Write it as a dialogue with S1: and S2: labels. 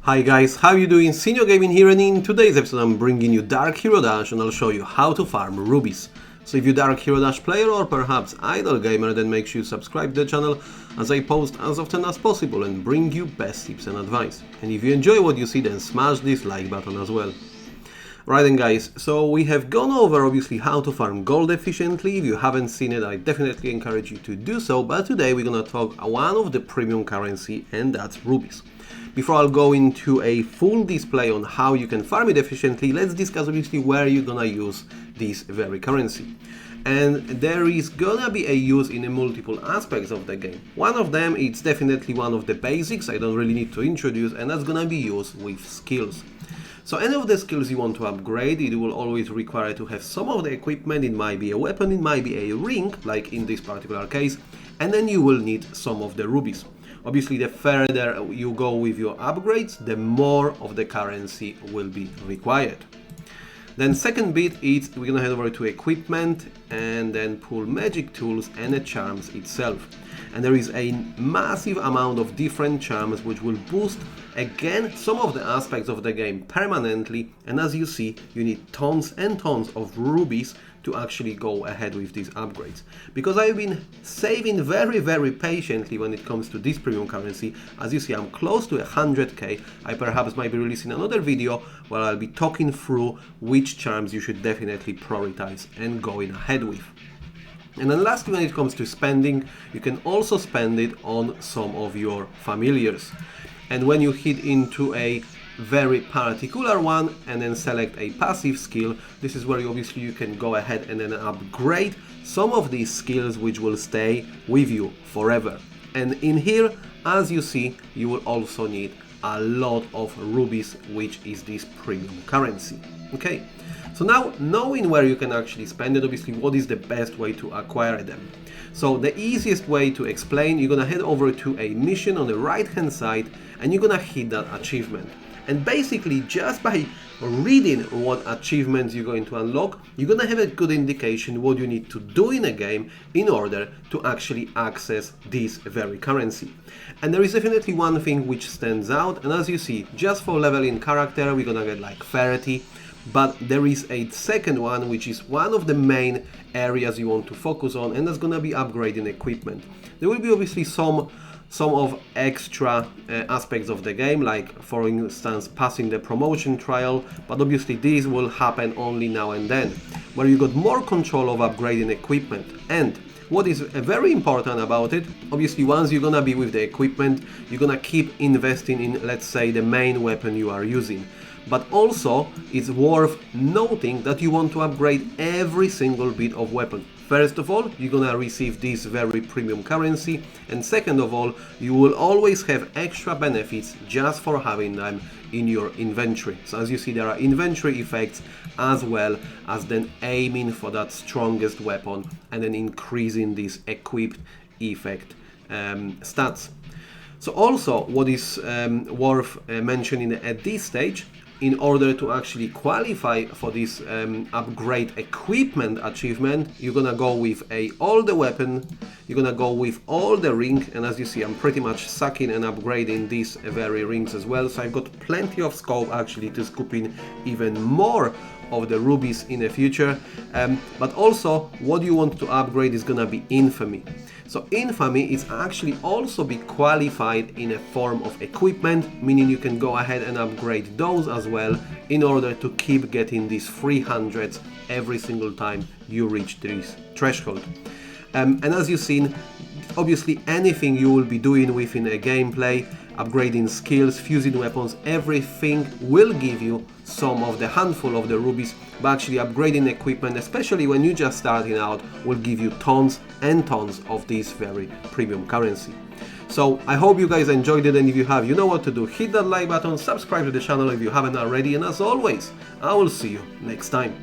S1: Hi guys, how you doing? Senior Gaming here, and in today's episode I'm bringing you Dark Hero Dash and I'll show you how to farm rubies. So if you're Dark Hero Dash player or perhaps idle gamer, then make sure you subscribe to the channel as I post as often as possible and bring you best tips and advice. And if you enjoy what you see, then smash this like button as well. Right then guys, so we have gone over obviously how to farm gold efficiently. If you haven't seen it, I definitely encourage you to do so, but today we're gonna talk one of the premium currency, and that's rubies. Before I'll go into a full display on how you can farm it efficiently, let's discuss obviously where you're gonna use this very currency. And there is gonna be a use in multiple aspects of the game. One of them, it's definitely one of the basics I don't really need to introduce, and that's gonna be used with skills. So any of the skills you want to upgrade, it will always require to have some of the equipment. It might be a weapon, it might be a ring, like in this particular case, and then you will need some of the rubies. Obviously, the further you go with your upgrades, the more of the currency will be required. Then second bit is we're gonna head over to equipment and then pull magic tools and the charms itself. And there is a massive amount of different charms which will boost again some of the aspects of the game permanently, and as you see, you need tons and tons of rubies to actually go ahead with these upgrades. Because I've been saving very patiently when it comes to this premium currency. As you see, I'm close to 100k. I perhaps might be releasing another video where I'll be talking through which charms you should definitely prioritize and going ahead with. And then lastly, when it comes to spending, you can also spend it on some of your familiars. And when you hit into a very particular one and then select a passive skill, this is where obviously you can go ahead and then upgrade some of these skills which will stay with you forever. And in here, as you see, you will also need a lot of rubies, which is this premium currency. Okay, so now knowing where you can actually spend it, obviously what is the best way to acquire them. So the easiest way to explain, you're gonna head over to a mission on the right hand side and you're gonna hit that achievement. And basically just by reading what achievements you're going to unlock, you're gonna have a good indication what you need to do in a game in order to actually access this very currency. And there is definitely one thing which stands out, and as you see, just for leveling character we're gonna get like 30, but there is a second one which is one of the main areas you want to focus on, and that's gonna be upgrading equipment. There will be obviously some of extra aspects of the game, like for instance passing the promotion trial, but obviously this will happen only now and then, where you got more control of upgrading equipment. And what is very important about it, obviously once you're gonna be with the equipment, you're gonna keep investing in, let's say, the main weapon you are using. But also it's worth noting that you want to upgrade every single bit of weapon. First of all, you're gonna receive this very premium currency, and second of all, you will always have extra benefits just for having them in your inventory. So as you see, there are inventory effects as well as then aiming for that strongest weapon and then increasing this equipped effect stats. So also what is worth mentioning at this stage, in order to actually qualify for this upgrade equipment achievement, you're gonna go with all the weapon, you're gonna go with all the ring, and as you see, I'm pretty much sucking and upgrading these very rings as well, so I've got plenty of scope actually to scoop in even more of the rubies in the future. But also what you want to upgrade is gonna be infamy. So infamy is actually also be qualified in a form of equipment, meaning you can go ahead and upgrade those as well in order to keep getting these 300s every single time you reach this threshold. And as you've seen, obviously anything you will be doing within a gameplay, upgrading skills, fusing weapons, everything will give you some of the handful of the rubies, but actually upgrading equipment, especially when you're just starting out, will give you tons and tons of this very premium currency. So I hope you guys enjoyed it, and if you have, you know what to do. Hit that like button, subscribe to the channel if you haven't already, and as always, I will see you next time.